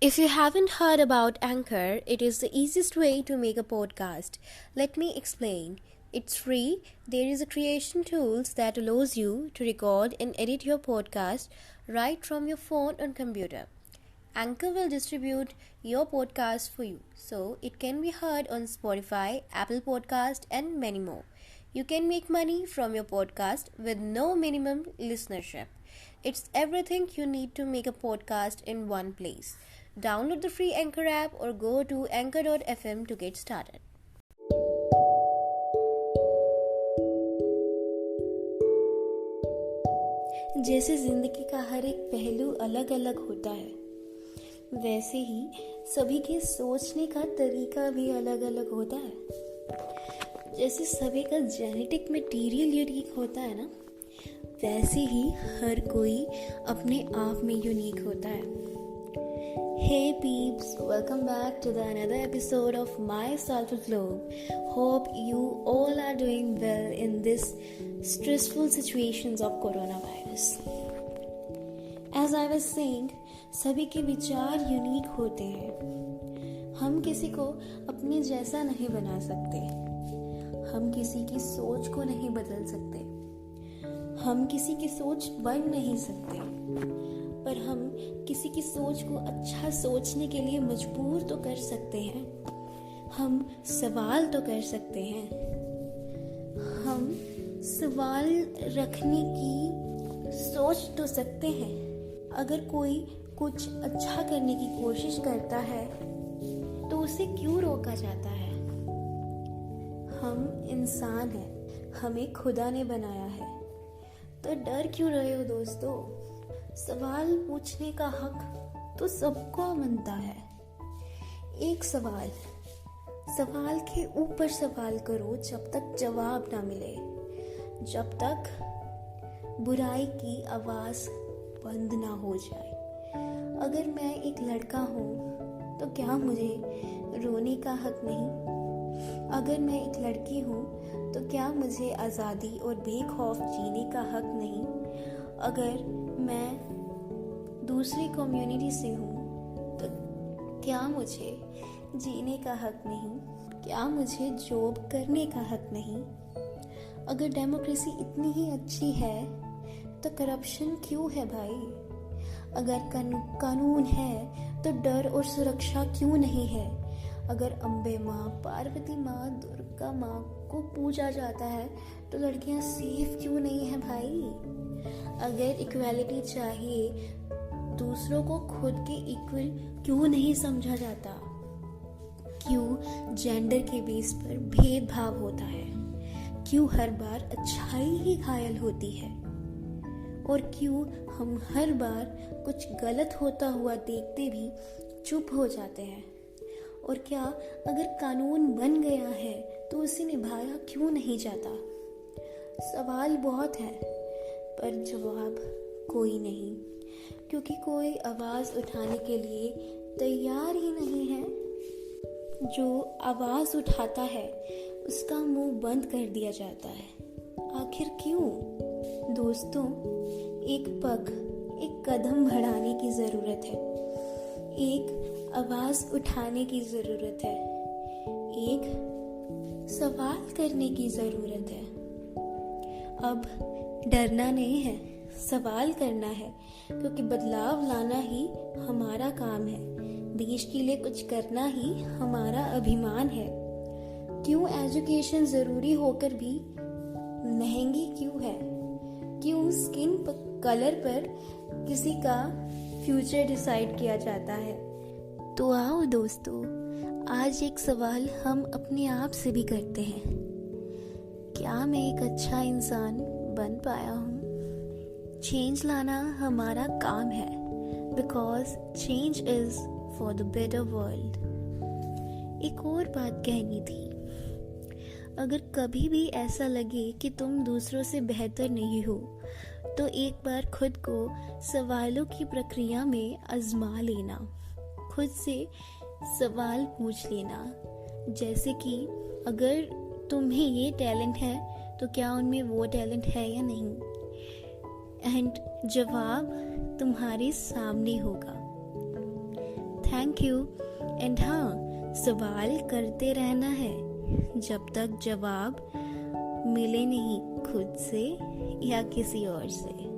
If you haven't heard about Anchor, it is the easiest way to make a podcast. Let me explain. It's free. There is a creation tools that allows you to record and edit your podcast right from your phone or computer. Anchor will distribute your podcast for you, so it can be heard on Spotify, Apple Podcast, and many more. You can make money from your podcast with no minimum listenership. It's everything you need to make a podcast in one place. Download the free Anchor app or go to anchor.fm to get started. जैसे जिंदगी का हर एक पहलू अलग अलग होता है, वैसे ही सभी के सोचने का तरीका भी अलग अलग होता है। जैसे सभी का जेनेटिक मटेरियल यूनिक होता है ना, वैसे ही हर कोई अपने आप में यूनिक होता है। Hey peeps, welcome back to the another episode of My Sulfur Globe. Hope you all are doing well in this stressful situations of coronavirus. As I was saying, सभी के विचार यूनिक होते हैं। हम किसी को अपने जैसा नहीं बना सकते। हम किसी की सोच को नहीं बदल सकते। हम किसी की सोच बन नहीं सकते, पर हम किसी की सोच को अच्छा सोचने के लिए मजबूर तो कर सकते हैं। हम सवाल तो कर सकते हैं। हम सवाल रखने की सोच तो सकते हैं। अगर कोई कुछ अच्छा करने की कोशिश करता है तो उसे क्यों रोका जाता है? हम इंसान हैं, हमें खुदा ने बनाया है, तो डर क्यों रहे हो दोस्तों? सवाल पूछने का हक तो सबको बनता है। एक सवाल के ऊपर सवाल करो जब तक जवाब ना मिले, जब तक बुराई की आवाज बंद ना हो जाए। अगर मैं एक लड़का हूँ तो क्या मुझे रोने का हक नहीं? अगर मैं एक लड़की हूँ तो क्या मुझे आज़ादी और बेखौफ जीने का हक नहीं? अगर मैं दूसरी कम्युनिटी से हूँ तो क्या मुझे जीने का हक नहीं? क्या मुझे जॉब करने का हक नहीं? अगर डेमोक्रेसी इतनी ही अच्छी है तो करप्शन क्यों है भाई? अगर कानून है तो डर और सुरक्षा क्यों नहीं है? अगर अम्बे माँ, पार्वती माँ, दुर्गा माँ को पूजा जाता है तो लड़कियाँ सेफ क्यों नहीं है भाई? अगर इक्वालिटी चाहिए, दूसरों को खुद के इक्वल क्यों नहीं समझा जाता? क्यों जेंडर के बेस पर भेदभाव होता है? क्यों हर बार अच्छाई ही घायल होती है? और क्यों हम हर बार कुछ गलत होता हुआ देखते भी चुप हो जाते हैं? और क्या अगर कानून बन गया है तो उसे निभाया क्यों नहीं जाता? सवाल बहुत है, पर जवाब कोई नहीं, क्योंकि कोई आवाज़ उठाने के लिए तैयार ही नहीं है। जो आवाज़ उठाता है उसका मुंह बंद कर दिया जाता है। आखिर क्यों? दोस्तों, एक कदम बढ़ाने की ज़रूरत है। एक आवाज़ उठाने की ज़रूरत है। एक सवाल करने की ज़रूरत है। अब डरना नहीं है, सवाल करना है, क्योंकि बदलाव लाना ही हमारा काम है। देश के लिए कुछ करना ही हमारा अभिमान है। क्यों एजुकेशन ज़रूरी होकर भी महंगी क्यों है? क्यों स्किन कलर पर किसी का फ्यूचर डिसाइड किया जाता है? तो आओ दोस्तों, आज एक सवाल हम अपने आप से भी करते हैं। क्या मैं एक अच्छा इंसान बन पाया हूँ? चेंज लाना हमारा काम है, because change is for the better world. एक और बात कहनी थी, अगर कभी भी ऐसा लगे कि तुम दूसरों से बेहतर नहीं हो तो एक बार खुद को सवालों की प्रक्रिया में आजमा लेना। खुद से सवाल पूछ लेना, जैसे कि अगर तुम्हें ये टैलेंट है तो क्या उनमें वो टैलेंट है या नहीं? एंड जवाब तुम्हारे सामने होगा। Thank you. एंड हाँ, सवाल करते रहना है जब तक जवाब मिले नहीं खुद से या किसी और से।